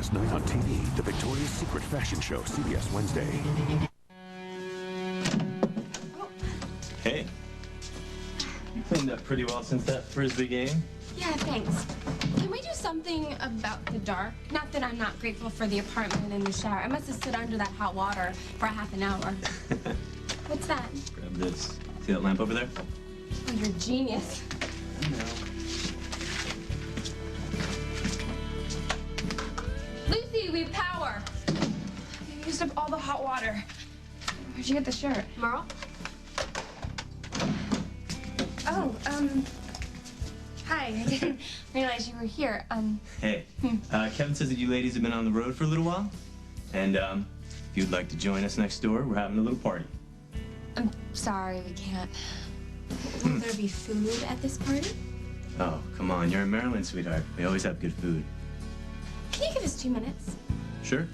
this night on TV, The Victoria's Secret Fashion Show, CBS Wednesday. Hey. You cleaned up pretty well since that Frisbee game. Yeah, thanks. Can we do something about the dark? Not that I'm not grateful for the apartment and the shower. I must have stood under that hot water for a half an hour. What's that? Grab this. See that lamp over there? Oh, you're a genius. I know. Lucy, we have power. You used up all the hot water. Where'd you get the shirt? Merle? Oh, hi. I didn't realize you were here. Hey, Kevin says that you ladies have been on the road for a little while. And, if you'd like to join us next door, we're having a little party. I'm sorry, we can't. Will there be food at this party? Oh, come on. You're in Maryland, sweetheart. We always have good food. Can you give us 2 minutes? Sure.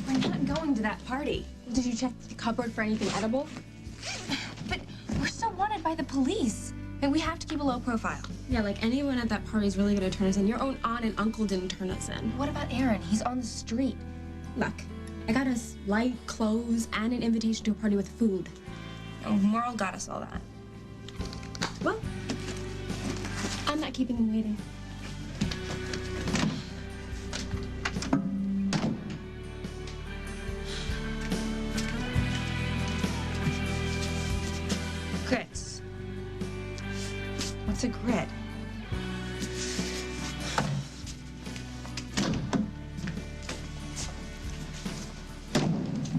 We're not going to that party. Did you check the cupboard for anything edible? But we're still wanted by the police. And we have to keep a low profile. Yeah, like anyone at that party is really gonna turn us in. Your own aunt and uncle didn't turn us in. What about Aaron? He's on the street. Look, I got us light clothes and an invitation to a party with food. Oh, Merle got us all that. Well, I'm not keeping him waiting. Grits. What's a grit?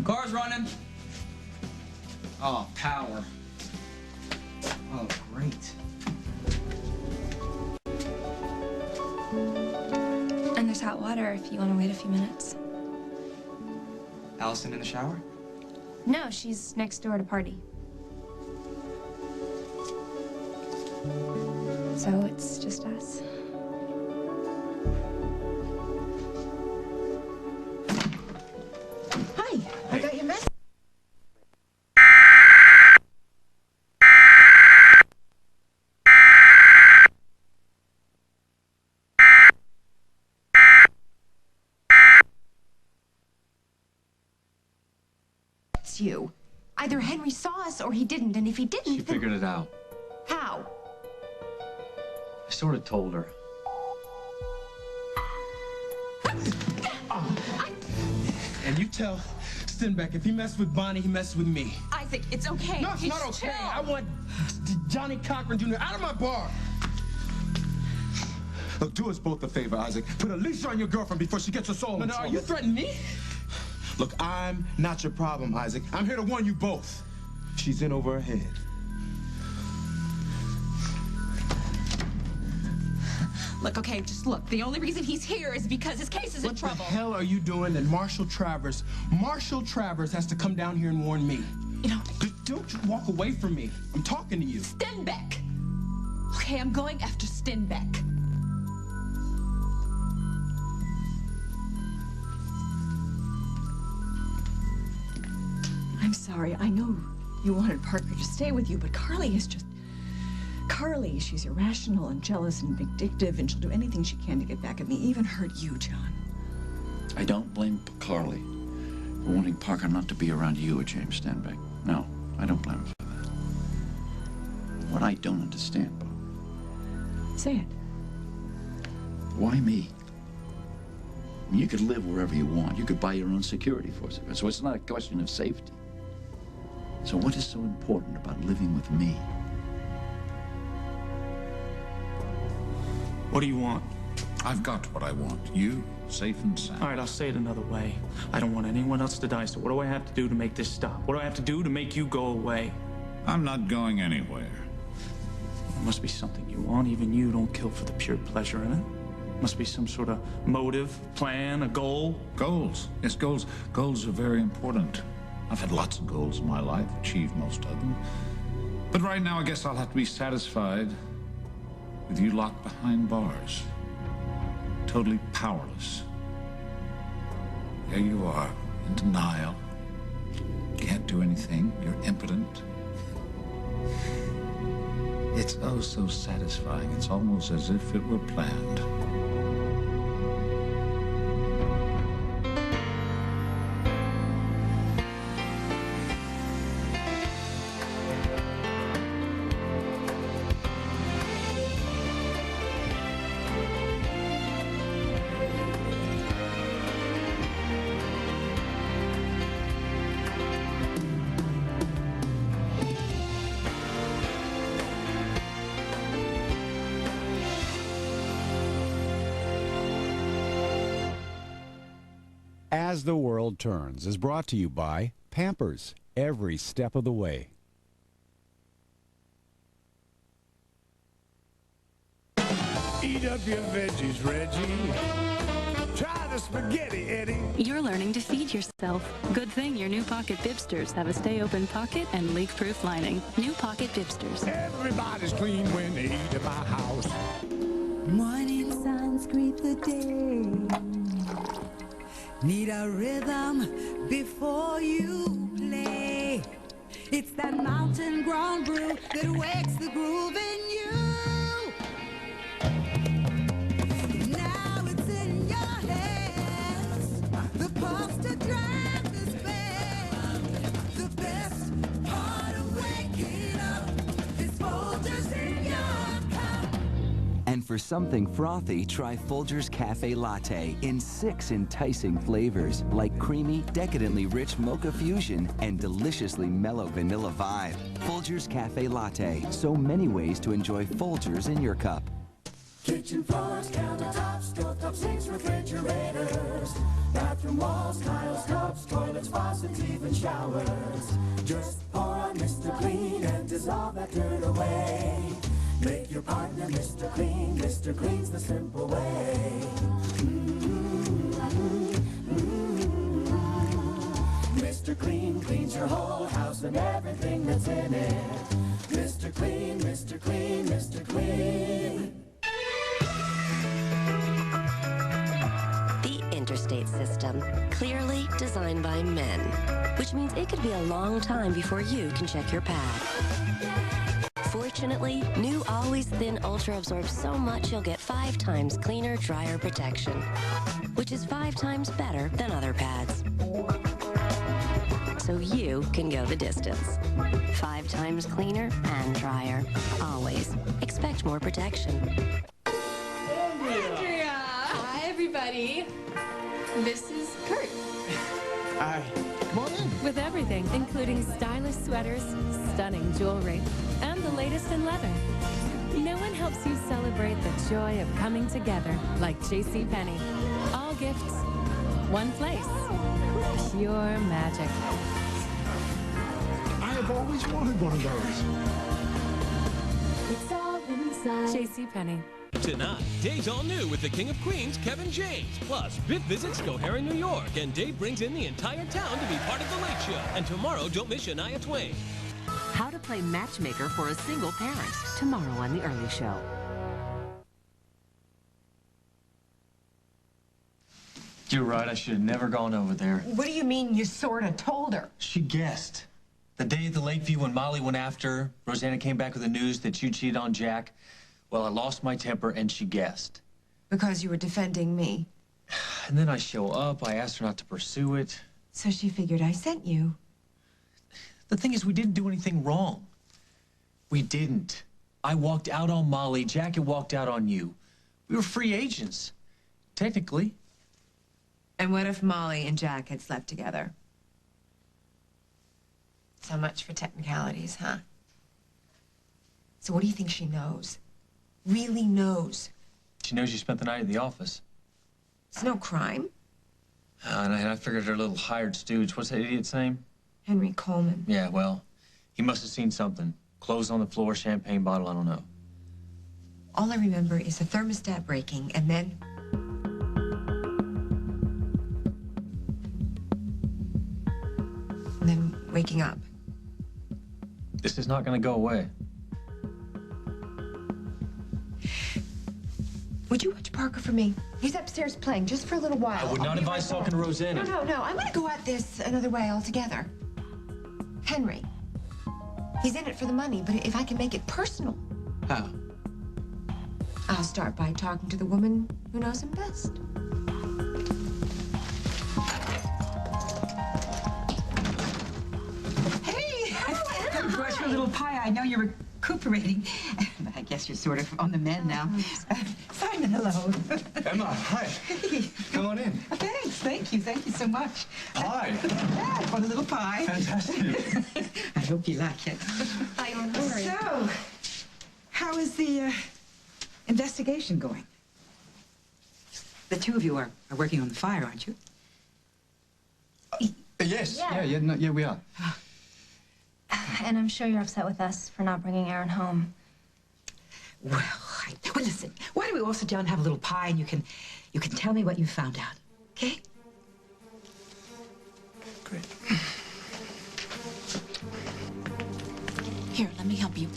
Car's running. Oh, power. Oh, great. And there's hot water if you want to wait a few minutes. Allison in the shower? No, she's next door to party. So it's just us. Hi, I got your message. It's you. Either Henry saw us or he didn't, and if he didn't, She figured it out. how? I sort of told her. And you tell Stenbeck if he messes with Bonnie, he messes with me. Isaac, it's okay. No, it's not okay. I want Johnny Cochran Jr. out of my bar. Look, do us both a favor, Isaac. Put a leash on your girlfriend before she gets us all in trouble. Are you threatening me? Look, I'm not your problem, Isaac. I'm here to warn you both. She's in over her head. Look, okay, just look. The only reason he's here is because his case is in trouble. What the hell are you doing that Marshall Travers has to come down here and warn me? You know, Don't you walk away from me. I'm talking to you. Stenbeck. Okay, I'm going after Stenbeck. I'm sorry. I know you wanted Parker to stay with you, but Carly is just... Carly, she's irrational and jealous and vindictive, and she'll do anything she can to get back at me, even hurt you, John. I don't blame Carly for wanting Parker not to be around you or James Stenbeck. No, I don't blame her for that. What I don't understand, Bob, Say it. why me? I mean, you could live wherever you want. You could buy your own security force. So it's not a question of safety. So what is so important about living with me? What do you want? I've got what I want. You, safe and sound. All right, I'll say it another way. I don't want anyone else to die, so what do I have to do to make this stop? What do I have to do to make you go away? I'm not going anywhere. There must be something you want. Even you don't kill for the pure pleasure in it. Must be some sort of motive, plan, a goal. Goals. Yes, goals. Goals are very important. I've had lots of goals in my life, achieved most of them. But right now, I guess I'll have to be satisfied with you locked behind bars. Totally powerless. There you are, in denial. Can't do anything. You're impotent. It's oh so satisfying. It's almost as if it were planned. As the World Turns is brought to you by Pampers, every step of the way. Eat up your veggies, Reggie. Try the spaghetti, Eddie. You're learning to feed yourself. Good thing your new Pocket Bibsters have a stay-open pocket and leak-proof lining. New Pocket Bibsters. Everybody's clean when they eat at my house. Morning suns greet the day. Need a rhythm before you play. It's that mountain-grown brew that wakes the groove in you. Now it's in your hands. The pulse to drive this band. The best part of waking up is Folgers in your cup. And for something frothy, try Folgers Cafe Latte in 6 enticing flavors, like creamy, decadently rich mocha fusion and deliciously mellow vanilla vibe. Folgers Cafe Latte. So many ways to enjoy Folgers in your cup. Kitchen floors, countertops, stovetop sinks, refrigerators, bathroom walls, tiles, cups, toilets, faucets, even showers. Just pour on Mr. Clean and dissolve that dirt away. Make your partner Mr. Clean. Mr. Clean's the simple way. Mr. Clean cleans your whole house and everything that's in it. Mr. Clean, Mr. Clean, Mr. Clean. The interstate system, clearly designed by men, which means it could be a long time before you can check your pad. Fortunately, new Always Thin Ultra absorbs so much you'll get 5 times cleaner, drier protection, which is 5 times better than other pads. So you can go the distance. 5 times cleaner and drier. Always. Expect more protection. Andrea! Hi, everybody. This is Kurt. Hi. Come on in. With everything, including stylish sweaters, stunning jewelry, and the latest in leather. No one helps you celebrate the joy of coming together like JCPenney. All gifts, one place. Pure magic. I have always wanted one of those. It's all inside. JCPenney. Tonight, Dave's all new with the King of Queens, Kevin James. Plus, Biff visits Schoharie, New York, and Dave brings in the entire town to be part of the Late Show. And tomorrow, don't miss Shania Twain. How to play matchmaker for a single parent. Tomorrow on The Early Show. You're right, I should have never gone over there. What do you mean you sort of told her? She guessed. The day at the Lakeview when Molly went after her, Rosanna came back with the news that you cheated on Jack. Well, I lost my temper and she guessed. Because you were defending me. And then I show up, I asked her not to pursue it. So she figured I sent you. The thing is, we didn't do anything wrong. We didn't. I walked out on Molly, Jack had walked out on you. We were free agents, technically. And what if Molly and Jack had slept together? So much for technicalities, huh? So what do you think she knows? Really knows? She knows you spent the night at the office. It's no crime. And I figured her little hired stooge, what's that idiot's name? Henry Coleman. Yeah, well, he must have seen something. Clothes on the floor, champagne bottle, I don't know. All I remember is the thermostat breaking and then... and then waking up. This is not going to go away. Would you watch Parker for me? He's upstairs playing just for a little while. I would not advise talking to Rosanna. No. I'm going to go at this another way altogether. Henry. He's in it for the money, but if I can make it personal, How? I'll start by talking to the woman who knows him best. Hey! I brought you a little pie. I know you're recuperating. I guess you're sort of on the mend now. Simon, hello. Emma, hi. Hey. Come on in. Thanks. Thank you so much. Hi. Yeah, I brought a little pie. Fantastic. I hope you like it. So, how is the investigation going? The two of you are working on the fire, aren't you? Yes. Yeah, we are. And I'm sure you're upset with us for not bringing Aaron home. Well, listen. Why don't we all sit down and have a little pie, and you can tell me what you found out, okay? Great. Here, let me help you.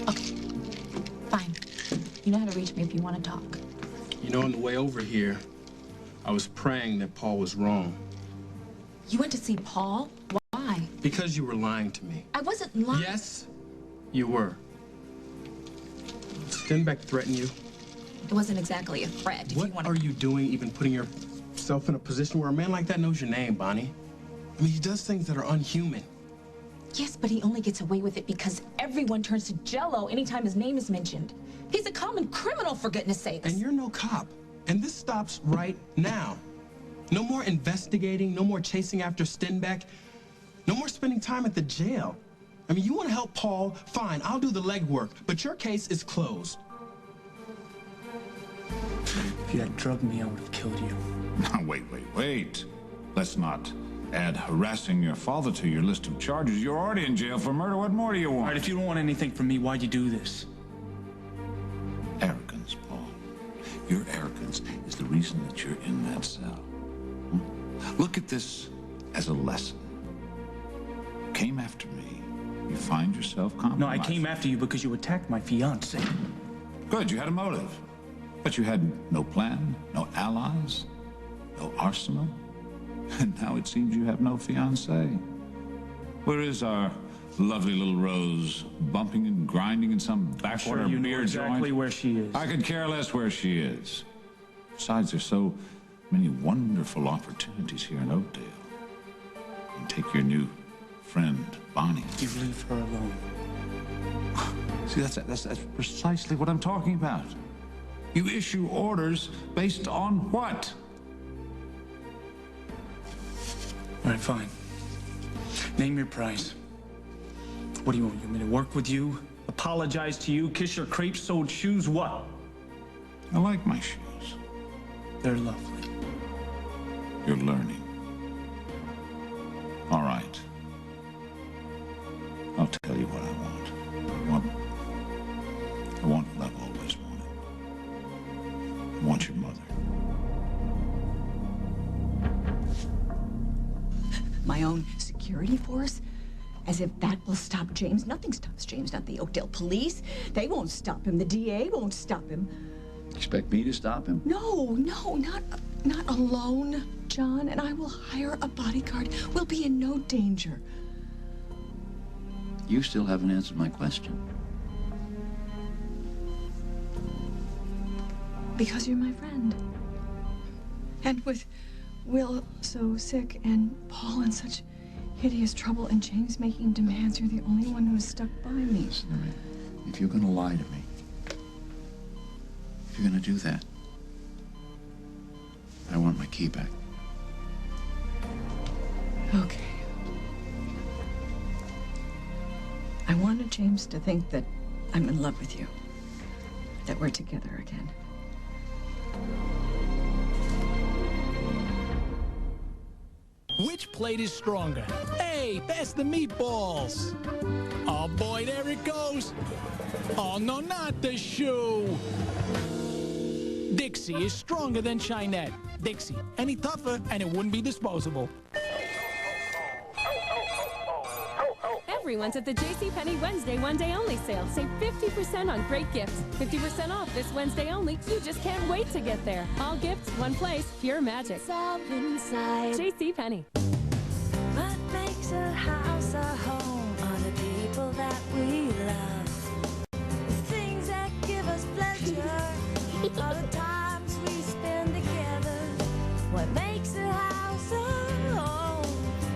Okay. Fine. You know how to reach me if you want to talk. You know, on the way over here, I was praying that Paul was wrong. You went to see Paul? Why? Because you were lying to me. I wasn't lying. Yes, you were. Stenbeck threatened you. It wasn't exactly a threat. What are you doing even putting yourself in a position where a man like that knows your name, Bonnie? I mean, he does things that are unhuman. Yes, but he only gets away with it because everyone turns to Jell-O anytime his name is mentioned. He's a common criminal, for goodness sakes. And you're no cop. And this stops right now. No more investigating, no more chasing after Stenbeck, no more spending time at the jail. I mean, you want to help Paul? Fine, I'll do the legwork, but your case is closed. If you had drugged me, I would have killed you. Now, wait. Let's not add harassing your father to your list of charges. You're already in jail for murder. What more do you want? All right, if you don't want anything from me, why'd you do this? Arrogance, Paul. Your arrogance is the reason that you're in that cell. Look at this as a lesson. You came after me. You find yourself compromised. No, I came after you because you attacked my fiancée. Good, you had a motive. But you had no plan, no allies, no arsenal. And now it seems you have no fiancée. Where is our lovely little Rose, bumping and grinding in some backwater Sure, you know beer exactly joint? where she is. I could care less where she is. Besides, there's so many wonderful opportunities here in Oakdale. And take your new friend, Bonnie. You leave her alone. See, that's precisely what I'm talking about. You issue orders based on what? All right, fine. Name your price. What do you want? You want me to work with you? Apologize to you? Kiss your crepe-soled shoes? What? I like my shoes. They're lovely. You're learning. All right. I'll tell you what I want. I want what I've always wanted. I want your mother. My own security force? As if that will stop James. Nothing stops James, not the Oakdale police. They won't stop him. The DA won't stop him. Expect me to stop him? No, not alone, John. And I will hire a bodyguard. We'll be in no danger. You still haven't answered my question. Because you're my friend. And with Will so sick and Paul in such hideous trouble and James making demands, you're the only one who's stuck by me. Listen, if you're gonna lie to me, if you're gonna do that, I want my key back. Okay. I wanted James to think that I'm in love with you. That we're together again. Which plate is stronger? Hey, pass the meatballs. Oh boy, there it goes. Oh no, not the shoe. Dixie is stronger than Chinette. Dixie, any tougher and it wouldn't be disposable. Everyone's at the JCPenney Wednesday one day only sale. Save 50% on great gifts. 50% off this Wednesday only. You just can't wait to get there. All gifts, one place, pure magic. JCPenney. What makes a house a home are the people that we love. All the times we spend together, what makes a house a home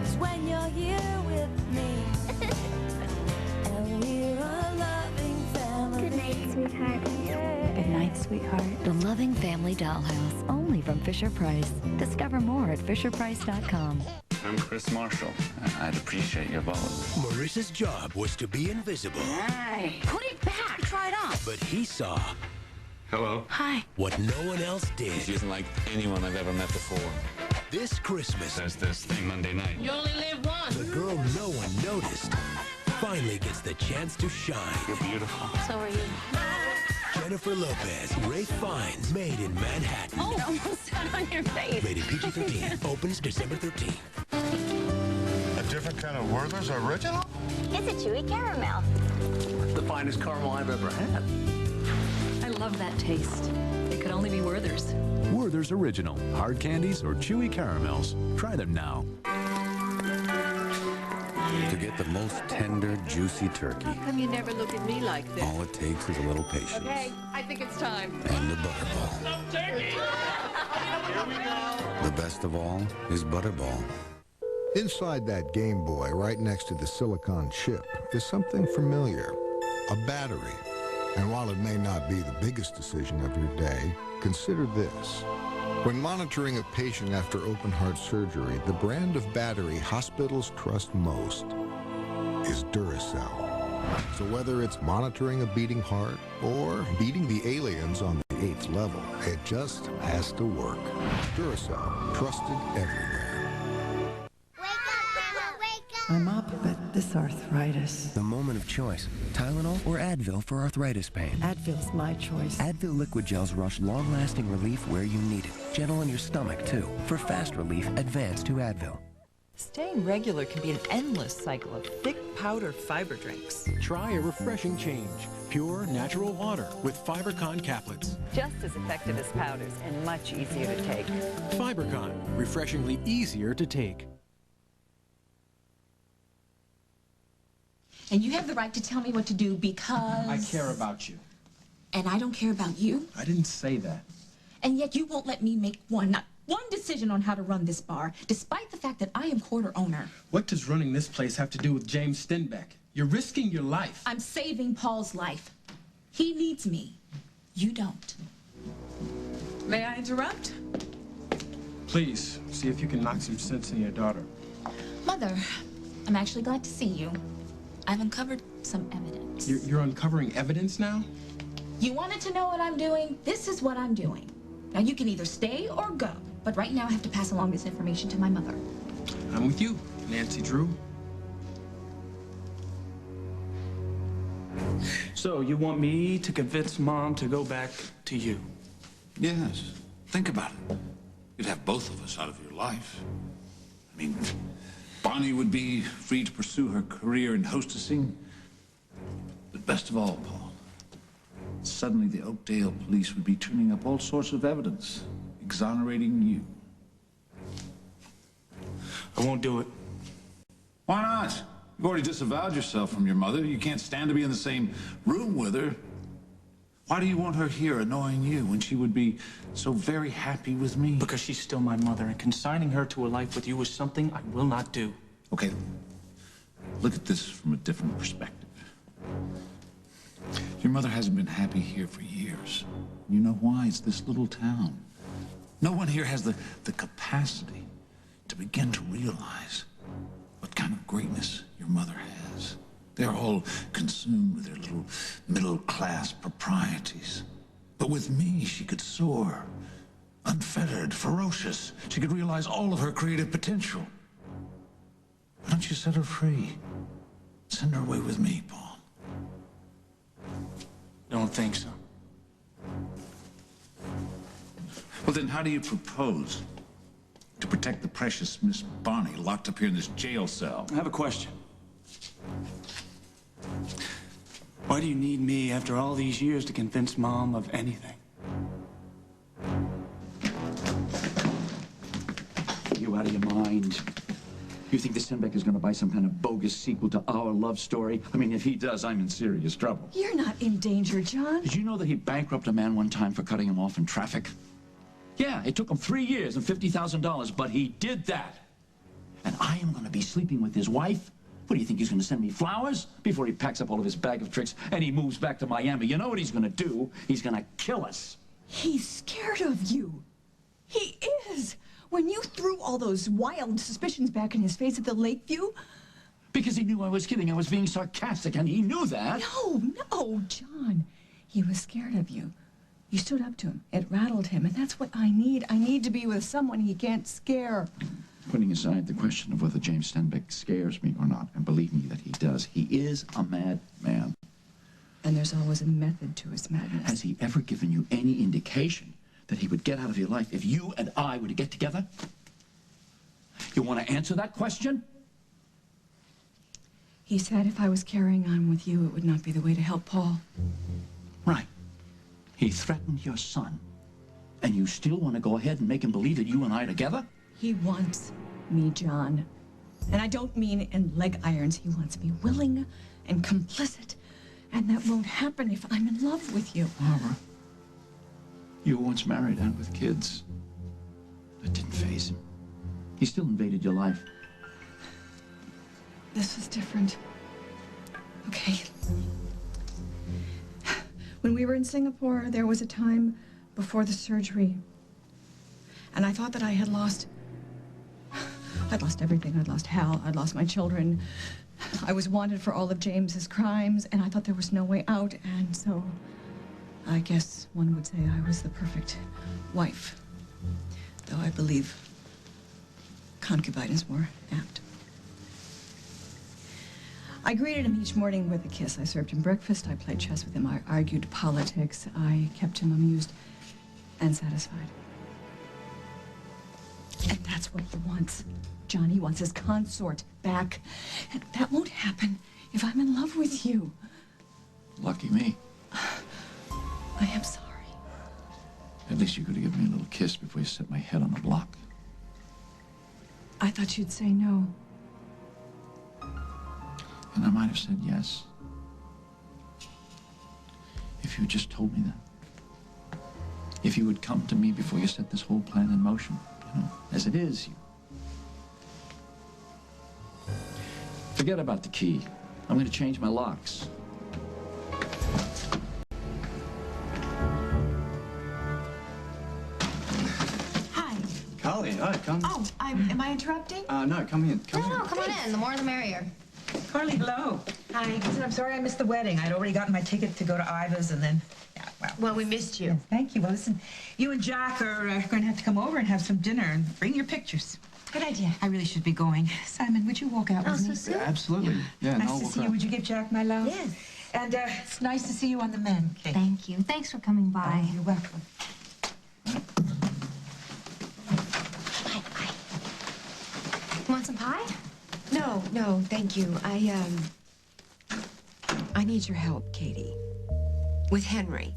is when you're here with me. And we're a loving family. Good night, sweetheart. Good night, sweetheart. The Loving Family Dollhouse, only from Fisher-Price. Discover more at fisherprice.com. I'm Chris Marshall. I'd appreciate your vote. Marissa's job was to be invisible. Hey, put it back. Try it on. But he saw Hello. Hi. what no one else did. She isn't like anyone I've ever met before. This Christmas, There's this thing Monday night. You only live once. the girl no one noticed finally gets the chance to shine. You're beautiful. So are you. Jennifer Lopez, Ray Fiennes, Made in Manhattan. Oh, it almost sat on your face. Rated PG-13. Opens December 13th. A different kind of Werther's original? It's a chewy caramel. The finest caramel I've ever had. I love that taste. It could only be Werther's. Werther's Original. Hard candies or chewy caramels. Try them now. To get the most tender, juicy turkey, How come you never look at me like this? all it takes is a little patience Okay, I think it's time. and a butterball. The best of all is Butterball. Inside that Game Boy, right next to the silicon chip, is something familiar, a battery. And while it may not be the biggest decision of your day, consider this. When monitoring a patient after open heart surgery, the brand of battery hospitals trust most is Duracell. So whether it's monitoring a beating heart or beating the aliens on the 8th level, it just has to work. Duracell, trusted everywhere. I'm up, but this arthritis. The moment of choice. Tylenol or Advil for arthritis pain. Advil's my choice. Advil liquid gels rush long-lasting relief where you need it. Gentle on your stomach, too. For fast relief, advance to Advil. Staying regular can be an endless cycle of thick powder fiber drinks. Try a refreshing change. Pure, natural water with FiberCon caplets. Just as effective as powders and much easier to take. FiberCon, refreshingly easier to take. And you have the right to tell me what to do because... I care about you. And I don't care about you? I didn't say that. And yet you won't let me make not one decision on how to run this bar, despite the fact that I am quarter owner. What does running this place have to do with James Stenbeck? You're risking your life. I'm saving Paul's life. He needs me. You don't. May I interrupt? Please, see if you can knock some sense in your daughter. Mother, I'm actually glad to see you. I've uncovered some evidence. You're uncovering evidence now? You wanted to know what I'm doing? This is what I'm doing. Now you can either stay or go, but right now I have to pass along this information to my mother. I'm with you, Nancy Drew. So, you want me to convince Mom to go back to you? Yes. Think about it. You'd have both of us out of your life. I mean, Bonnie would be free to pursue her career in hostessing. But best of all, Paul, suddenly the Oakdale police would be turning up all sorts of evidence, exonerating you. I won't do it. Why not? You've already disavowed yourself from your mother. You can't stand to be in the same room with her. Why do you want her here annoying you when she would be so very happy with me? Because she's still my mother, and consigning her to a life with you is something I will not do. Okay, look at this from a different perspective. Your mother hasn't been happy here for years. You know why? It's this little town. No one here has the capacity to begin to realize what kind of greatness your mother has. They're all consumed with their little middle-class proprieties. But with me, she could soar. Unfettered, ferocious. She could realize all of her creative potential. Why don't you set her free? Send her away with me, Paul. Don't think so. Well, then how do you propose to protect the precious Miss Bonnie locked up here in this jail cell? I have a question. Why do you need me after all these years to convince Mom of anything? You out of your mind. You think the Stenbeck is going to buy some kind of bogus sequel to our love story? I mean, if he does, I'm in serious trouble. You're not in danger, John. Did you know that he bankrupted a man one time for cutting him off in traffic? Yeah, it took him 3 years and $50,000, but he did that. And I am going to be sleeping with his wife? What do you think, he's going to send me flowers before he packs up all of his bag of tricks and he moves back to Miami? You know what he's going to do? He's going to kill us. He's scared of you. He is. When you threw all those wild suspicions back in his face at the Lakeview. Because he knew I was kidding. I was being sarcastic, and he knew that. No, John. He was scared of you. You stood up to him. It rattled him, and that's what I need. I need to be with someone he can't scare. Putting aside the question of whether James Stenbeck scares me or not, and believe me that he does, he is a mad man. And there's always a method to his madness. Has he ever given you any indication that he would get out of your life if you and I were to get together? You want to answer that question? He said if I was carrying on with you, it would not be the way to help Paul. Right. He threatened your son. And you still want to go ahead and make him believe that you and I are together? He wants me, John. And I don't mean in leg irons. He wants me willing and complicit. And that won't happen if I'm in love with you. Barbara, you were once married and with kids. That didn't faze him. He still invaded your life. This was different. Okay. When we were in Singapore, there was a time before the surgery. And I thought that I had lost... I'd lost everything. I'd lost Hal. I'd lost my children. I was wanted for all of James's crimes, and I thought there was no way out, and so I guess one would say I was the perfect wife. Though I believe concubine is more apt. I greeted him each morning with a kiss. I served him breakfast. I played chess with him. I argued politics. I kept him amused and satisfied. And that's what he wants. John, he wants his consort back. And that won't happen if I'm in love with you. Lucky me. I am sorry. At least you could have given me a little kiss before you set my head on the block. I thought you'd say no. And I might have said yes. If you just told me that. If you would come to me before you set this whole plan in motion. You know, as it is, you... Forget about the key. I'm going to change my locks. Hi. Carly, hi, come. Oh, am I interrupting? No, come in. Come in. No, come on in. The more the merrier. Carly, hello. Hi. Listen, I'm sorry I missed the wedding. I'd already gotten my ticket to go to Iva's and then, yeah, Well, we missed you. Yes, thank you. Well, listen, you and Jack are going to have to come over and have some dinner and bring your pictures. Good idea. I really should be going. Simon, would you walk out with me? So soon? Absolutely. Yeah, Nice no, to we'll see you. go. Would you give Jack my love? Yes. And it's nice to see you on the men cake. Thank you. Thanks for coming by. Oh, you're welcome. You want some pie? No, thank you. I need your help, Katie. With Henry.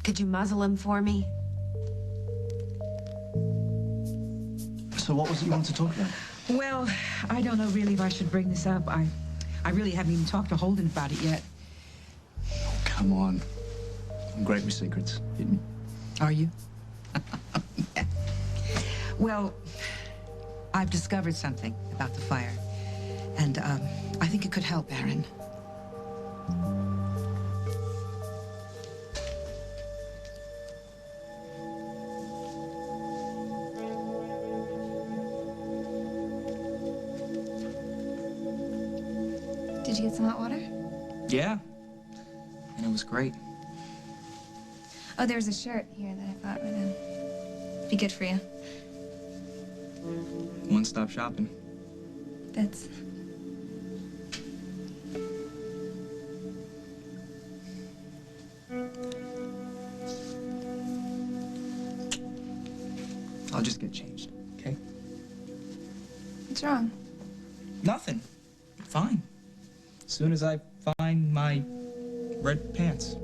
Could you muzzle him for me? So what was it you wanted to talk about? Well, I don't know really if I should bring this up. I really haven't even talked to Holden about it yet. Oh, come on. I'm great with secrets. Hit me. Are you? Yeah. Well, I've discovered something about the fire. And I think it could help Aaron. Did you get some hot water? Yeah. And it was great. Oh, there's a shirt here that I thought would be good for you. One-stop shopping. That's... I'll just get changed, okay? What's wrong? Nothing. Fine. As soon as I find my red pants.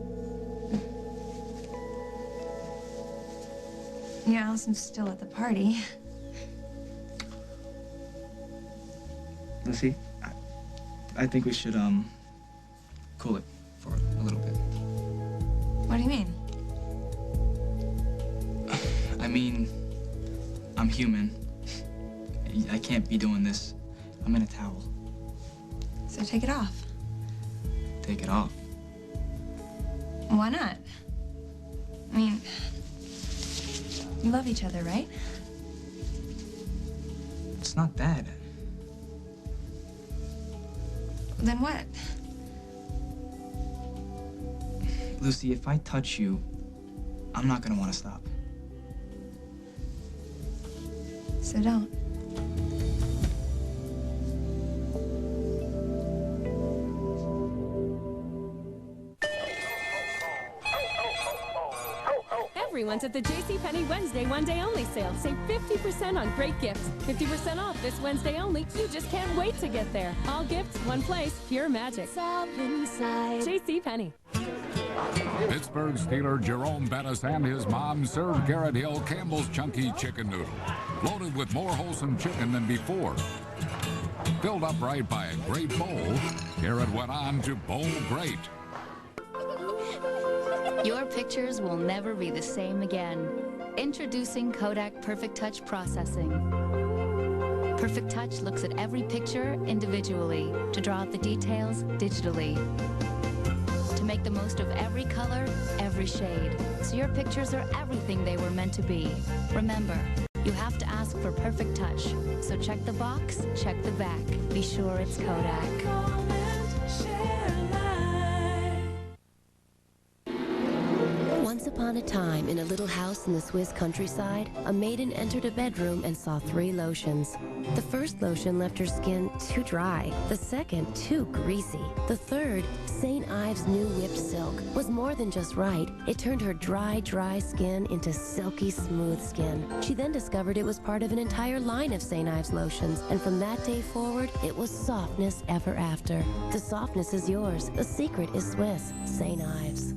Yeah, Allison's still at the party. Lucy, I think we should, cool it for a little bit. What do you mean? I mean, I'm human. I can't be doing this. I'm in a towel. So take it off. Take it off. Why not? I mean, you love each other, right? It's not that. Then what? Lucy, if I touch you, I'm not gonna want to stop. So don't. Everyone's at the JCPenney Wednesday one day only sale. Save 50% on great gifts. 50% off this Wednesday only. You just can't wait to get there. All gifts, one place, pure magic. JCPenney. Pittsburgh Steeler Jerome Bettis and his mom served Garrett Hill Campbell's Chunky Chicken Noodle, loaded with more wholesome chicken than before. Filled up right by a great bowl, Garrett went on to bowl great. Your pictures will never be the same again. Introducing Kodak Perfect Touch Processing. Perfect Touch looks at every picture individually to draw out the details digitally. To make the most of every color, every shade, so your pictures are everything they were meant to be. Remember, you have to ask for Perfect Touch. So check the box, check the back. Be sure it's Kodak. Once upon a time, in a little house in the Swiss countryside, a maiden entered a bedroom and saw 3 lotions. The first lotion left her skin too dry, the second too greasy. The third, St. Ives' new whipped silk, was more than just right. It turned her dry skin into silky smooth skin. She then discovered it was part of an entire line of St. Ives lotions, and from that day forward, it was softness ever after. The softness is yours. The secret is Swiss. St. Ives.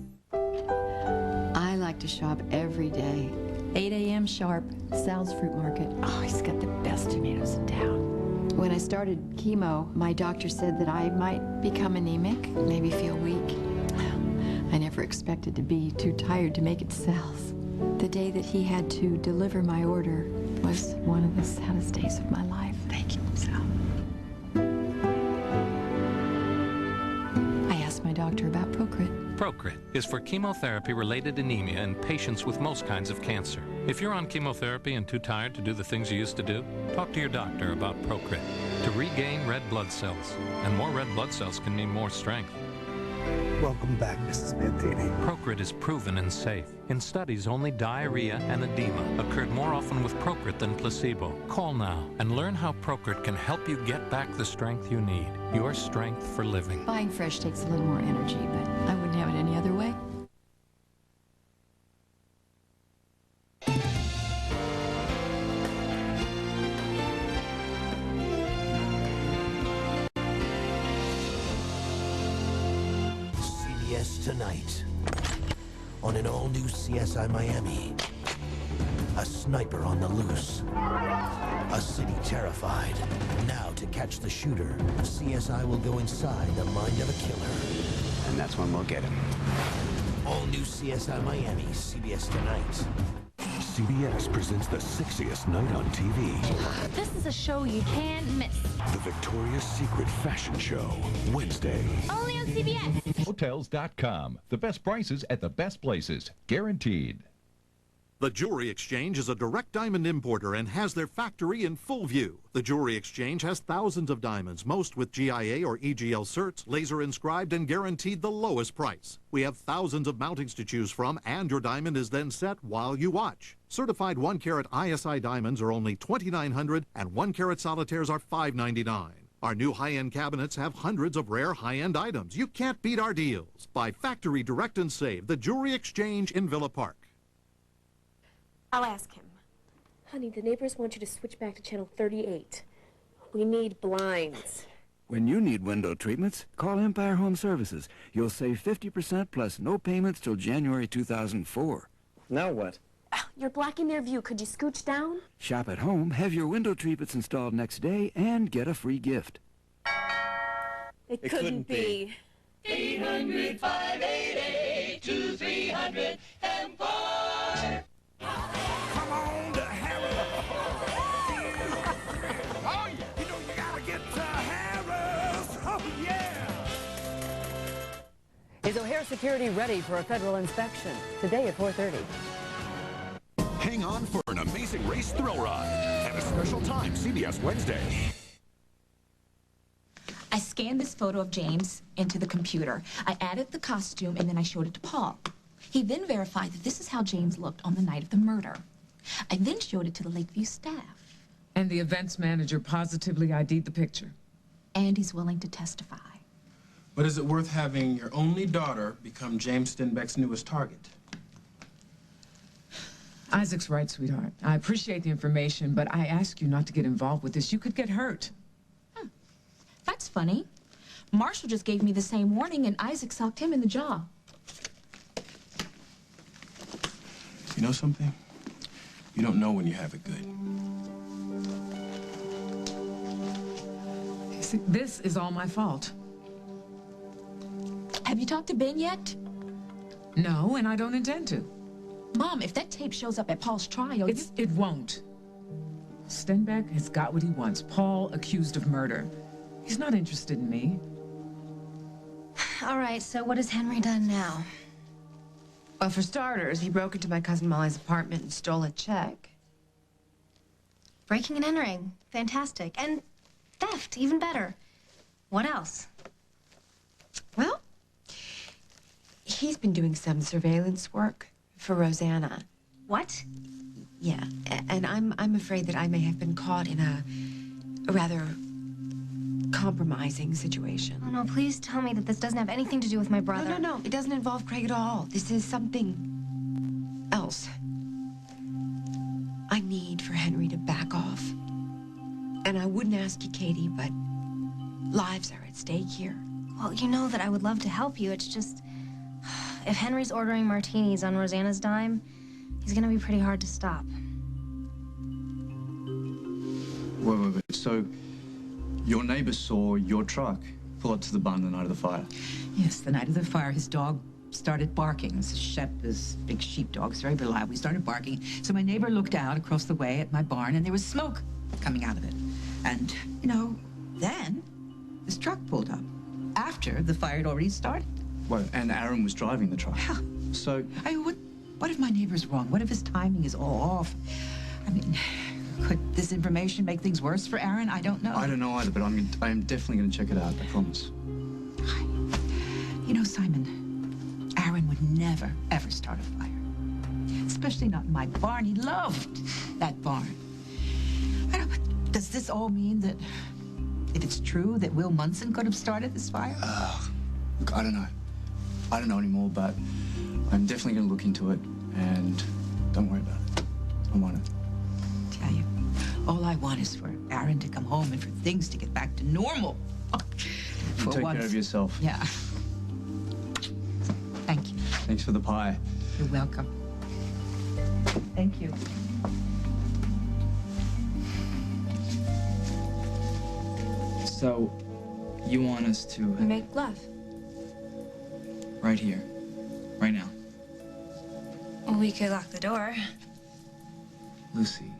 I like to shop every day. 8 a.m. sharp, Sal's Fruit Market. Oh, he's got the best tomatoes in town. When I started chemo, my doctor said that I might become anemic, maybe feel weak. I never expected to be too tired to make it to Sal's. The day that he had to deliver my order was one of the saddest days of my life. Thank you, Sal. I asked my doctor about Procrit. Procrit is for chemotherapy-related anemia in patients with most kinds of cancer. If you're on chemotherapy and too tired to do the things you used to do, talk to your doctor about Procrit to regain red blood cells. And more red blood cells can mean more strength. Welcome back, Mrs. Mantini. Procrit is proven and safe. In studies, only diarrhea and edema occurred more often with Procrit than placebo. Call now and learn how Procrit can help you get back the strength you need. Your strength for living. Buying fresh takes a little more energy, but I wouldn't have it any other way. CBS tonight. On an all-new CSI Miami. A sniper on the loose. A city terrified. Now to catch the shooter, CSI will go inside the mind of a killer. And that's when we'll get him. All new CSI Miami, CBS tonight. CBS presents the sexiest night on TV. This is a show you can't miss. The Victoria's Secret Fashion Show. Wednesday. Only on CBS. Hotels.com. The best prices at the best places. Guaranteed. The Jewelry Exchange is a direct diamond importer and has their factory in full view. The Jewelry Exchange has thousands of diamonds, most with GIA or EGL certs, laser inscribed and guaranteed the lowest price. We have thousands of mountings to choose from, and your diamond is then set while you watch. Certified 1-carat ISI diamonds are only $2,900 and 1-carat solitaires are $599. Our new high-end cabinets have hundreds of rare high-end items. You can't beat our deals. Buy factory direct and save. The Jewelry Exchange in Villa Park. I'll ask him. Honey, the neighbors want you to switch back to channel 38. We need blinds. When you need window treatments, call Empire Home Services. You'll save 50% plus no payments till January 2004. Now what? You're blocking their view. Could you scooch down? Shop at home, have your window treatments installed next day, and get a free gift. It couldn't be. 800-588-2300 Empire. Come on to Harris. Oh, yeah. You know you gotta get to Harris. Oh, yeah. Is O'Hare Security ready for a federal inspection? Today at 4:30. Hang on for an amazing race thrill ride at a special time, CBS Wednesday. I scanned this photo of James into the computer. I added the costume, and then I showed it to Paul. He then verified that this is how James looked on the night of the murder. I then showed it to the Lakeview staff. And the events manager positively ID'd the picture. And he's willing to testify. But is it worth having your only daughter become James Stenbeck's newest target? Isaac's right, sweetheart. I appreciate the information, but I ask you not to get involved with this. You could get hurt. That's funny. Marshall just gave me the same warning, and Isaac socked him in the jaw. You know something? You don't know when you have it good. See, this is all my fault. Have you talked to Ben yet? No, and I don't intend to. Mom, if that tape shows up at Paul's trial, It won't. Stenbeck has got what he wants. Paul accused of murder. He's not interested in me. All right, so what has Henry done now? Well, for starters, he broke into my cousin Molly's apartment and stole a check. Breaking and entering. Fantastic. And theft, even better. What else? Well, he's been doing some surveillance work for Rosanna. What? Yeah, and I'm afraid that I may have been caught in a rather compromising situation. Oh, no, please tell me that this doesn't have anything to do with my brother. No, it doesn't involve Craig at all. This is something else. I need for Henry to back off. And I wouldn't ask you, Katie, but lives are at stake here. Well, you know that I would love to help you. It's just, if Henry's ordering martinis on Rosanna's dime, he's gonna be pretty hard to stop. Wait. So, your neighbor saw your truck pull up to the barn the night of the fire? Yes, the night of the fire, his dog started barking. This is Shep, this big sheepdog. It's very reliable. He started barking. So my neighbor looked out across the way at my barn, and there was smoke coming out of it. And, you know, then this truck pulled up after the fire had already started. Well, and Aaron was driving the truck. Yeah. So... What if my neighbor's wrong? What if his timing is all off? I mean, could this information make things worse for Aaron? I don't know. I don't know either, but I am definitely going to check it out, I promise. You know, Simon, Aaron would never, ever start a fire. Especially not in my barn. He loved that barn. I don't know, but does this all mean that if it's true that Will Munson could have started this fire? Look, I don't know. I don't know anymore, but I'm definitely going to look into it, and don't worry about it. I want it. Tell you, all I want is for Aaron to come home and for things to get back to normal. You take care of yourself. Yeah. Thank you. Thanks for the pie. You're welcome. Thank you. So, you want us to... Make love. Right here. Right now. Well, we could lock the door. Lucy.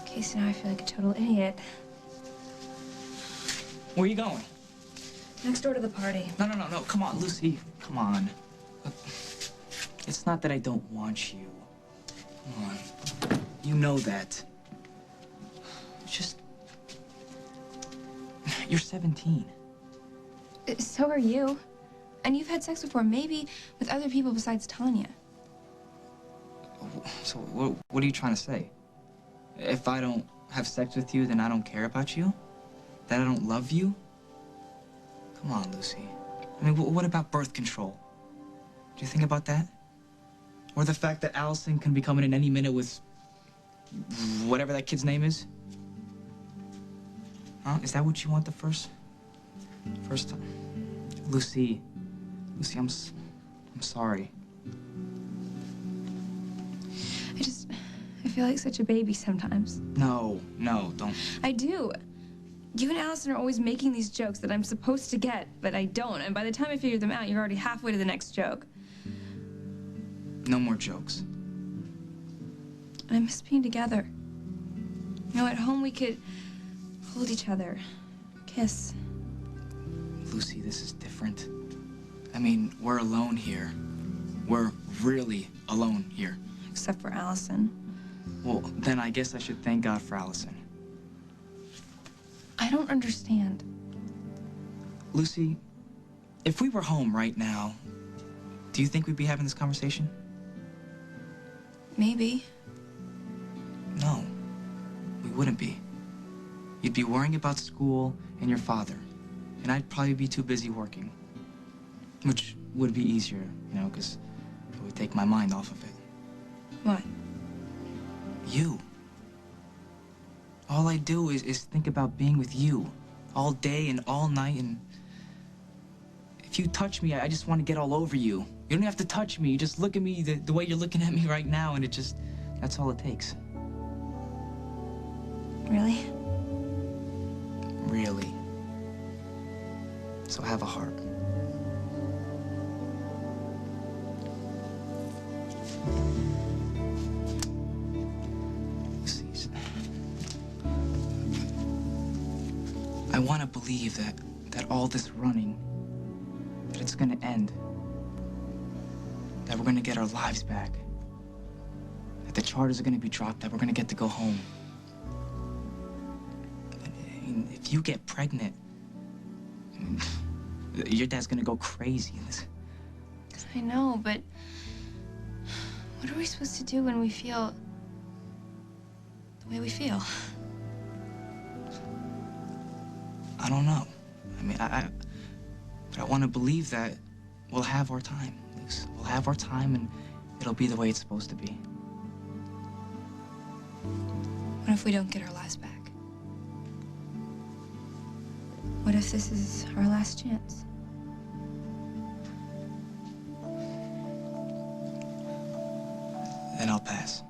Okay, so now I feel like a total idiot. Where are you going? Next door to the party. No. Come on, Lucy. Come on. Look, it's not that I don't want you. Come on. You know that. Just... You're 17. So are you. And you've had sex before, maybe with other people besides Tanya. So what are you trying to say? If I don't have sex with you, then I don't care about you? That I don't love you? Come on, Lucy. I mean, what about birth control? Do you think about that? Or the fact that Allison can be coming in any minute with whatever that kid's name is? Huh? Is that what you want the first time? Lucy, I'm sorry. I feel like such a baby sometimes. No, don't. I do. You and Allison are always making these jokes that I'm supposed to get, but I don't. And by the time I figure them out, you're already halfway to the next joke. No more jokes. And I miss being together. You know, at home we could hold each other, kiss. Lucy, this is different. I mean, we're alone here. We're really alone here. Except for Allison. Well, then I guess I should thank God for Allison. I don't understand. Lucy, if we were home right now, do you think we'd be having this conversation? Maybe. No, we wouldn't be. You'd be worrying about school and your father, and I'd probably be too busy working, which would be easier, you know, because it would take my mind off of it. What? You. All I do is think about being with you all day and all night, and if you touch me, I just want to get all over you. You don't have to touch me. You just look at me the way you're looking at me right now, and that's all it takes. Really? Really. So have a heart. I want to believe that all this running, that it's going to end. That we're going to get our lives back. That the charters are going to be dropped, that we're going to get to go home. I mean, if you get pregnant, your dad's going to go crazy. I know, but what are we supposed to do when we feel the way we feel? I don't know. I mean, but I want to believe that we'll have our time, Luce. We'll have our time, and it'll be the way it's supposed to be. What if we don't get our lives back? What if this is our last chance? Then I'll pass.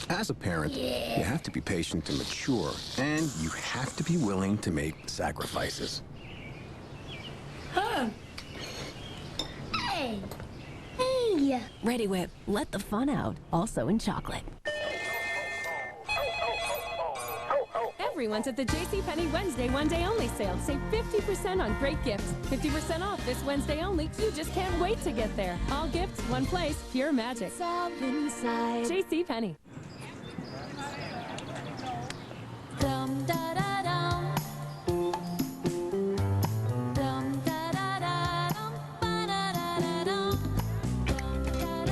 As a parent, you have to be patient and mature, and you have to be willing to make sacrifices. Huh. Hey. Hey. Ready Whip, let the fun out. Also in chocolate. Everyone's at the JCPenney Wednesday one-day only sale. Save 50% on great gifts. 50% off this Wednesday only. You just can't wait to get there. All gifts, one place, pure magic. It's all inside. JCPenney. Dum da da dum. Dum da da da dum. Ba da da da dum. Dum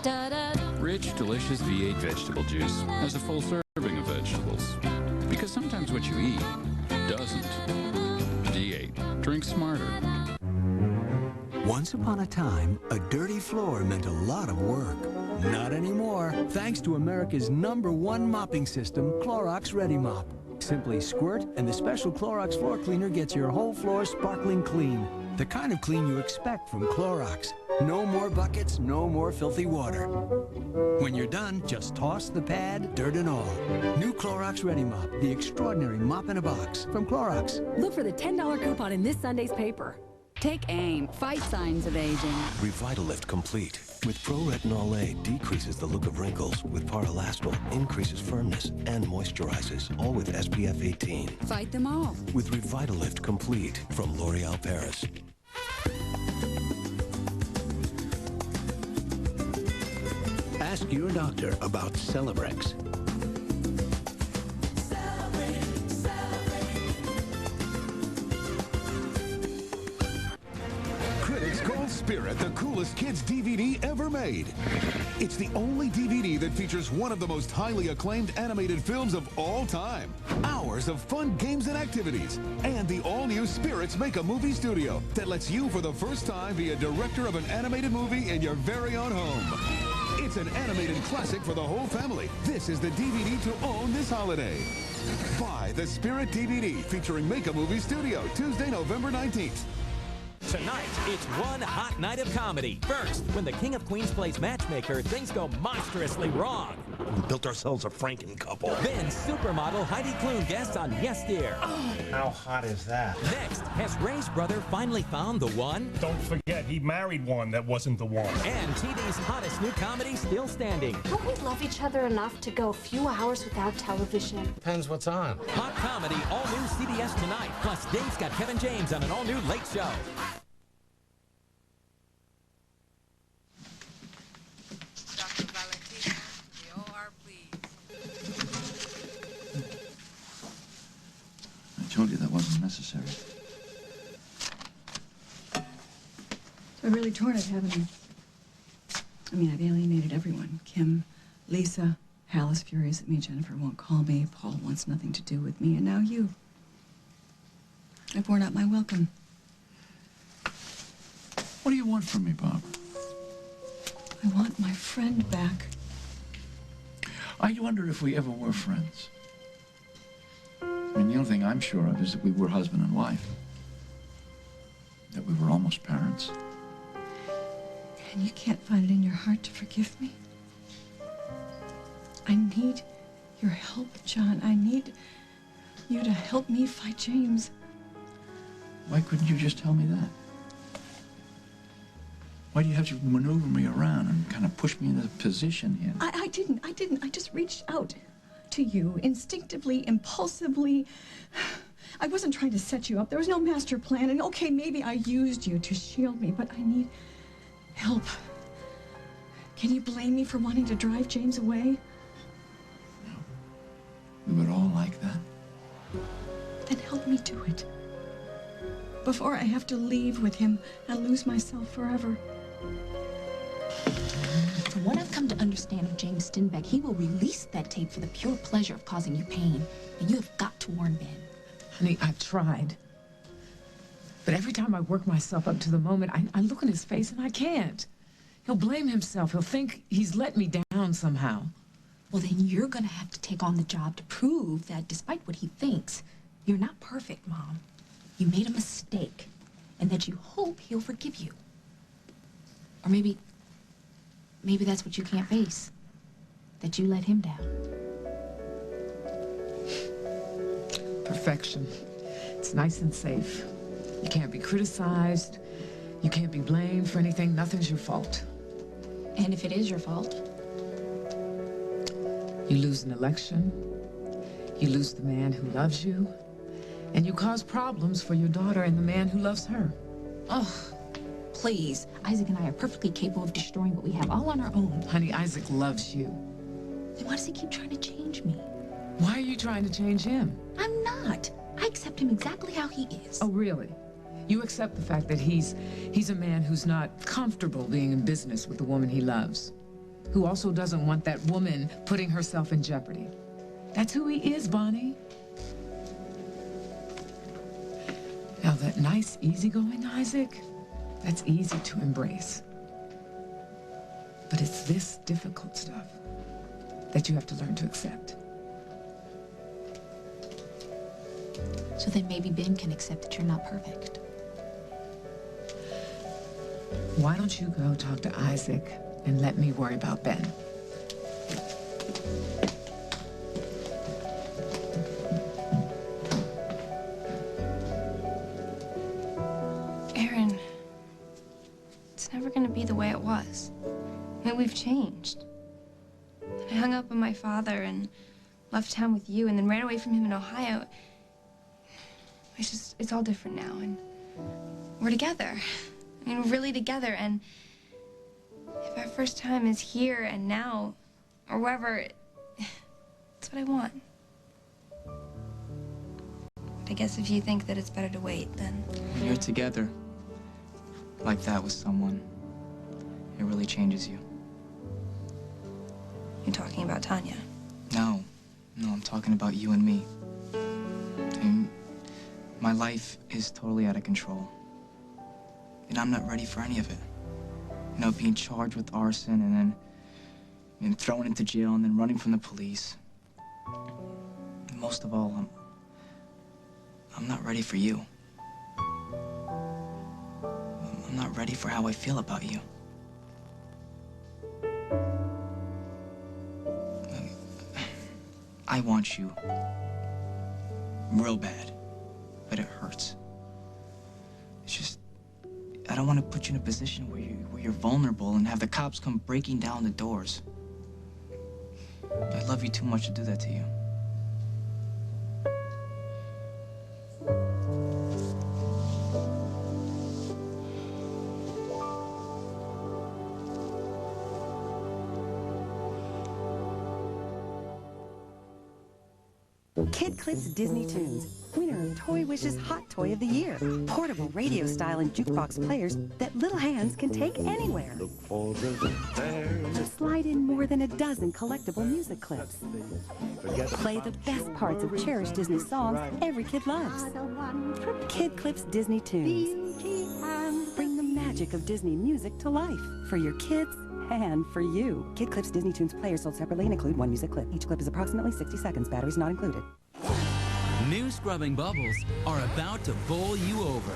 da da dum. Rich, delicious V8 vegetable juice has a full serving of vegetables. Because sometimes what you eat doesn't. D8. Drink smarter. Once upon a time, a dirty floor meant a lot of work. Not anymore, thanks to America's #1 mopping system, Clorox Ready Mop. Simply squirt, and the special Clorox floor cleaner gets your whole floor sparkling clean. The kind of clean you expect from Clorox. No more buckets, no more filthy water. When you're done, just toss the pad, dirt and all. New Clorox Ready Mop, the extraordinary mop in a box from Clorox. Look for the $10 coupon in this Sunday's paper. Take aim. Fight signs of aging. Revitalift Complete. With Pro-Retinol A, decreases the look of wrinkles. With Paralastol, increases firmness and moisturizes. All with SPF 18. Fight them all. With Revitalift Complete from L'Oreal Paris. Ask your doctor about Celebrex. Critics call Spirit the coolest kids DVD ever made. It's the only DVD that features one of the most highly acclaimed animated films of all time. Hours of fun games and activities. And the all-new Spirits Make a Movie Studio that lets you for the first time be a director of an animated movie in your very own home. It's It's an animated classic for the whole family. This is the DVD to own this holiday. Buy the Spirit DVD featuring Make a Movie Studio, Tuesday, November 19th. Tonight, it's one hot night of comedy. First, when the King of Queens plays matchmaker, things go monstrously wrong. We built ourselves a Franken couple. Then, supermodel Heidi Klum guests on Yes Dear. How hot is that? Next, has Ray's brother finally found the one? Don't forget, he married one that wasn't the one. And TV's hottest new comedy still standing. Don't we love each other enough to go a few hours without television? Depends what's on. Hot comedy, all new CBS tonight. Plus, Dave's got Kevin James on an all-new Late Show. I told you that wasn't necessary. So I've really torn it, haven't I? I mean, I've alienated everyone. Kim, Lisa, Hal is furious at me. Jennifer won't call me. Paul wants nothing to do with me. And now you. I've worn out my welcome. What do you want from me, Barbara? I want my friend back. I wonder if we ever were friends. I mean, the only thing I'm sure of is that we were husband and wife. That we were almost parents. And you can't find it in your heart to forgive me? I need your help, John. I need you to help me fight James. Why couldn't you just tell me that? Why do you have to maneuver me around and kind of push me into a position here? I didn't. I just reached out to you instinctively, impulsively. I wasn't trying to set you up. There was no master plan. And okay, maybe I used you to shield me, but I need help. Can you blame me for wanting to drive James away? No. We would all like that. Then help me do it. Before I have to leave with him and lose myself forever. From what I've come to understand of James Steinbeck, he will release that tape for the pure pleasure of causing you pain. And you have got to warn Ben. Honey, I've tried. But every time I work myself up to the moment, I look in his face and I can't. He'll blame himself. He'll think he's let me down somehow. Well, then you're gonna have to take on the job to prove that despite what he thinks, you're not perfect, Mom. You made a mistake, and that you hope he'll forgive you. Or maybe that's what you can't face. That you let him down. Perfection. It's nice and safe. You can't be criticized. You can't be blamed for anything. Nothing's your fault. And if it is your fault? You lose an election. You lose the man who loves you. And you cause problems for your daughter and the man who loves her. Oh, please. Isaac and I are perfectly capable of destroying what we have all on our own. Honey, Isaac loves you. Then why does he keep trying to change me? Why are you trying to change him? I'm not. I accept him exactly how he is. Oh, really? You accept the fact that he's a man who's not comfortable being in business with the woman he loves, who also doesn't want that woman putting herself in jeopardy. That's who he is, Bonnie. Now, that nice, easygoing Isaac, that's easy to embrace. But it's this difficult stuff that you have to learn to accept. So then maybe Ben can accept that you're not perfect. Why don't you go talk to Isaac and let me worry about Ben? Aaron, it's never gonna be the way it was. I mean, we've changed. I hung up on my father and left town with you and then ran away from him in Ohio. It's all different now, and we're together. I mean, we're really together, and if our first time is here and now, or wherever, that's what I want. But I guess if you think that it's better to wait, then... When you're together, like that with someone, it really changes you. You're talking about Tanya. No, I'm talking about you and me. And my life is totally out of control. And I'm not ready for any of it. You know, being charged with arson and then and thrown into jail and then running from the police. And most of all, I'm not ready for you. I'm not ready for how I feel about you. I want you real bad, but it hurts. It's just, I don't want to put you in a position where you're vulnerable and have the cops come breaking down the doors. I love you too much to do that to you. Kid Clips Disney Tunes, winner of Toy Wish's Hot Toy of the Year. Portable radio style and jukebox players that little hands can take anywhere. Slide in more than a dozen collectible music clips. Play the best parts of cherished Disney songs every kid loves. Kid Clips Disney Tunes. Bring the magic of Disney music to life for your kids and for you. Kid Clips Disney Tunes players sold separately and include one music clip. Each clip is approximately 60 seconds. Batteries not included. New scrubbing bubbles are about to bowl you over.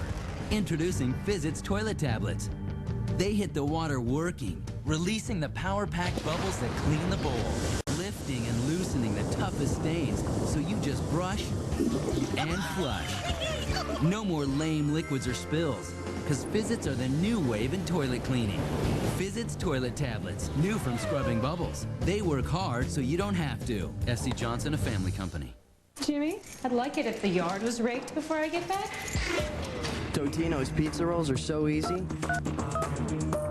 Introducing Fizzit's toilet tablets. They hit the water working, releasing the power-packed bubbles that clean the bowl, lifting and loosening the toughest stains, so you just brush and flush. No more lame liquids or spills, because Fizzits are the new wave in toilet cleaning. Fizzit's toilet tablets, new from scrubbing bubbles. They work hard so you don't have to. S.C. Johnson, a family company. Jimmy, I'd like it if the yard was raked before I get back. Totino's pizza rolls are so easy.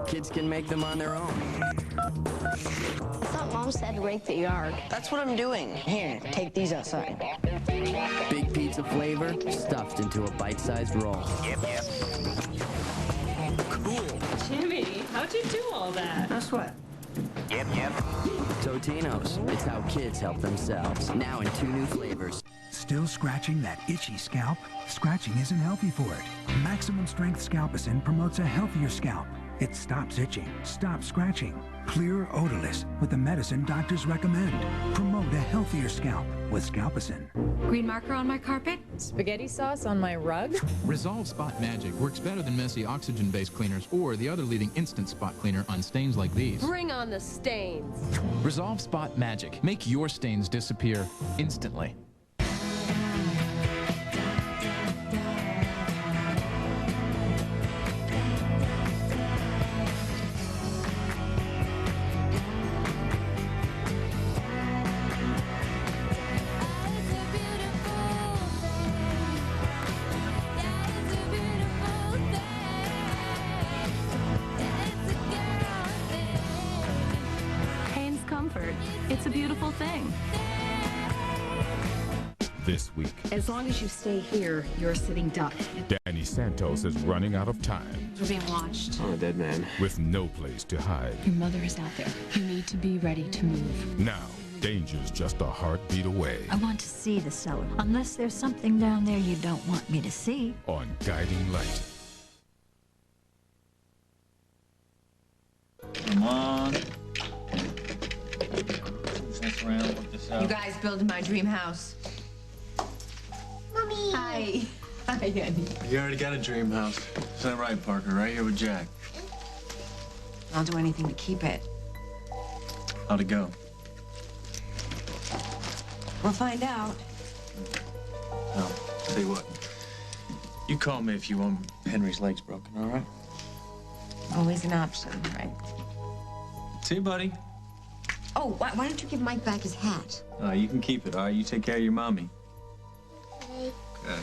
Kids can make them on their own. I thought Mom said rake the yard. That's what I'm doing. Here, take these outside. Big pizza flavor stuffed into a bite-sized roll. Yep. Cool. Jimmy, how'd you do all that? Guess what? Yep. Totino's. It's how kids help themselves. Now in 2 new flavors. Still scratching that itchy scalp? Scratching isn't healthy for it. Maximum Strength Scalpicin promotes a healthier scalp. It stops itching, stops scratching. Clear, odorless, with the medicine doctors recommend. Promote a healthier scalp with Scalpicin. Green marker on my carpet, spaghetti sauce on my rug. Resolve Spot Magic works better than messy oxygen-based cleaners or the other leading instant spot cleaner on stains like these. Bring on the stains. Resolve Spot Magic. Make your stains disappear instantly. It's a beautiful thing. This week, as long as you stay here, you're a sitting duck. Danny Santos is running out of time. We're being watched. Oh, a dead man. With no place to hide. Your mother is out there. You need to be ready to move. Now, danger's just a heartbeat away. I want to see the cellar, unless there's something down there you don't want me to see. On Guiding Light. Come on. Around, look this out. You guys building my dream house. Mommy. Hi. Hi, honey. You already got a dream house. Is that right, Parker? Right here with Jack. I'll do anything to keep it. How'd it go? We'll find out. Well, tell you what. You call me if you want Henry's legs broken, all right? Always an option, right? See you, buddy. Oh, why don't you give Mike back his hat? You can keep it, all right? You take care of your mommy. Okay. Okay.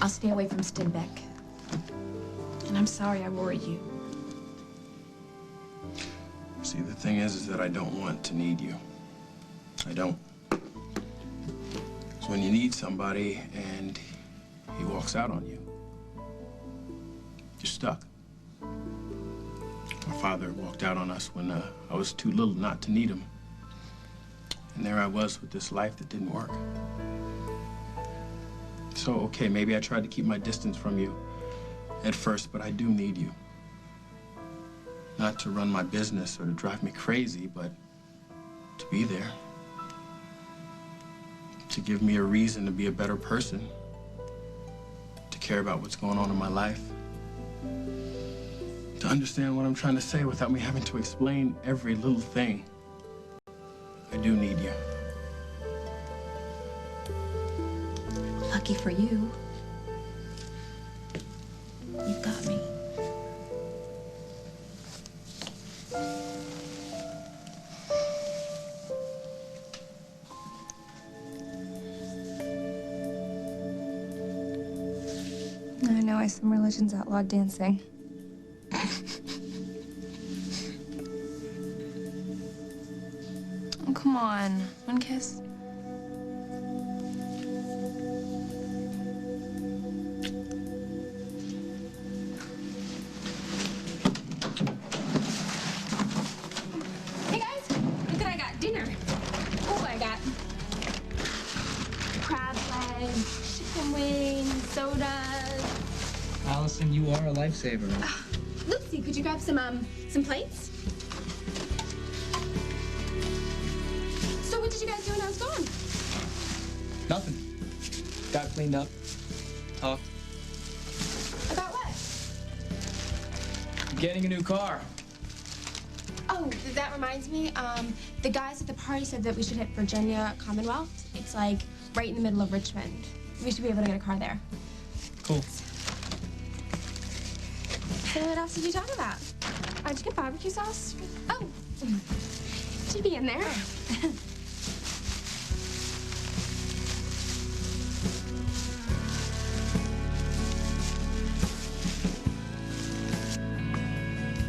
I'll stay away from Steinbeck. And I'm sorry I worried you. See, the thing is that I don't want to need you. I don't. So when you need somebody and he walks out on you, you're stuck. My father walked out on us when I was too little not to need him. And there I was with this life that didn't work. So, okay, maybe I tried to keep my distance from you at first, but I do need you. Not to run my business or to drive me crazy, but to be there. To give me a reason to be a better person. To care about what's going on in my life. To understand what I'm trying to say without me having to explain every little thing. I do need you. Lucky for you. You've got me. I know some religions outlawed dancing. Oh, come on. One kiss. Hey guys, look what I got. Dinner. Oh, I got crab legs, chicken wings, sodas. Allison, you are a lifesaver. Lucy, could you grab some plates? So what did you guys do when I was gone? Nothing. Got cleaned up. Talked. About what? Getting a new car. Oh, that reminds me. The guys at the party said that we should hit Virginia Commonwealth. It's like right in the middle of Richmond. We should be able to get a car there. Cool. So what else did you talk about? Did you get barbecue sauce? Oh, should be in there.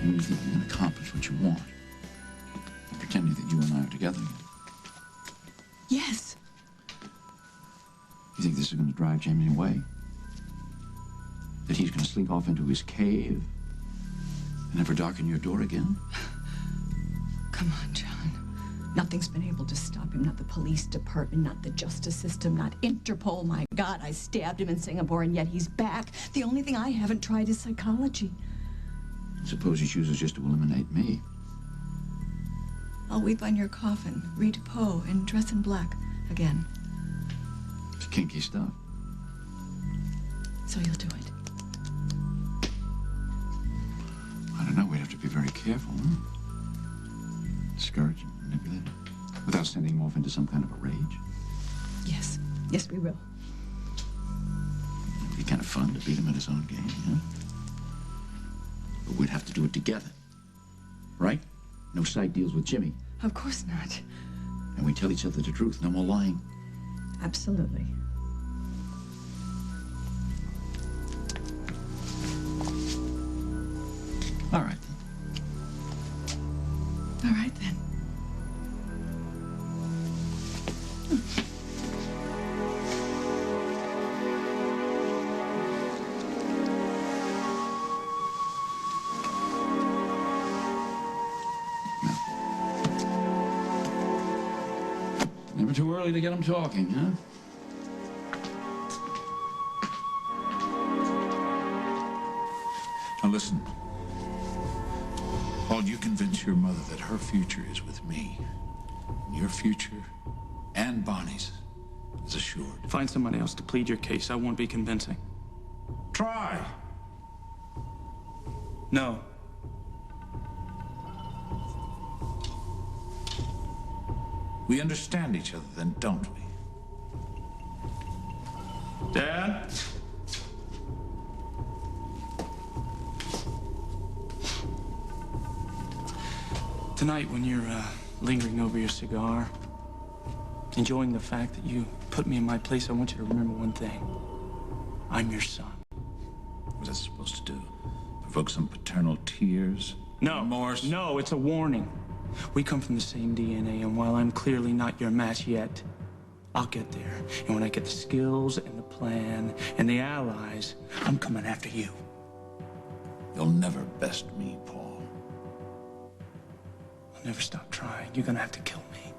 You think you can accomplish what you want, pretending that you and I are together. Yes. You think this is going to drive Jamie away? That he's going to slink off into his cave and never darken your door again? Come on, John. Nothing's been able to stop him. Not the police department, not the justice system, not Interpol. My God, I stabbed him in Singapore, and yet he's back. The only thing I haven't tried is psychology. Suppose he chooses just to eliminate me. I'll weep on your coffin, read Poe, and dress in black again. It's kinky stuff. So you'll do it. I don't know. We'd have to be very careful, huh? Discourage and manipulate him without sending him off into some kind of a rage. Yes. Yes, we will. It'd be kind of fun to beat him at his own game, huh? But we'd have to do it together. Right? No side deals with Jimmy. Of course not. And we tell each other the truth. No more lying. Absolutely. All right. All right, then. Never too early to get them talking, huh? Now listen. While you convince your mother that her future is with me, and your future and Bonnie's is assured. Find somebody else to plead your case. I won't be convincing. Try. No. We understand each other then, don't we? Dad? Tonight, when you're lingering over your cigar, enjoying the fact that you put me in my place, I want you to remember one thing. I'm your son. What's that supposed to do? Provoke some paternal tears? No. Remorse? No, it's a warning. We come from the same DNA, and while I'm clearly not your match yet, I'll get there. And when I get the skills and the plan and the allies, I'm coming after you. You'll never best me, Paul. I'll never stop trying. You're gonna have to kill me.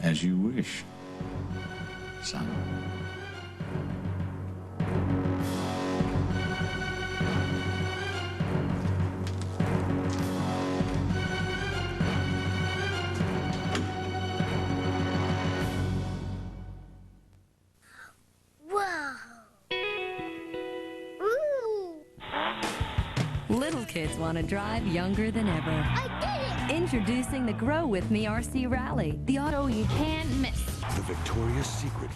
As you wish, son. Little kids want to drive younger than ever. I did it! Introducing the Grow With Me RC Rally, the auto you can't miss. The Victoria's Secret